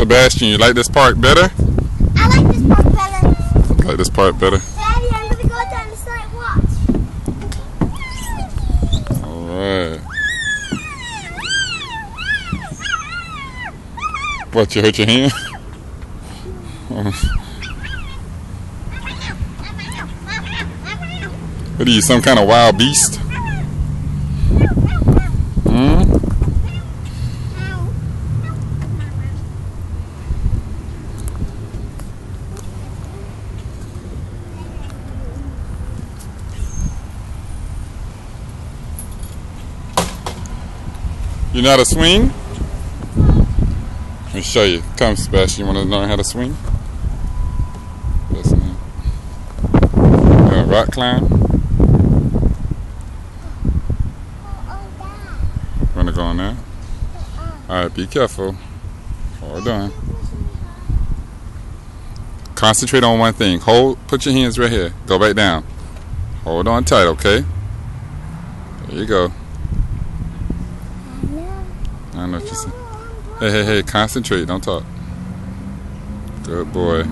Sebastian, you like this part better? I like this part better. You like this part better? Daddy, I'm gonna go down the slide. Watch. Alright. What, you hurt your hand? What are you, some kind of wild beast? Hmm? You know how to swing? Let me show you. Come, Sebastian. You want to learn how to swing? Listen. You want to rock climb? You want to go on there? Alright, be careful. Hold on. Concentrate on one thing. Put your hands right here. Go back down. Hold on tight, okay? There you go. I know what you're saying. Hey, concentrate. Don't talk. Good boy.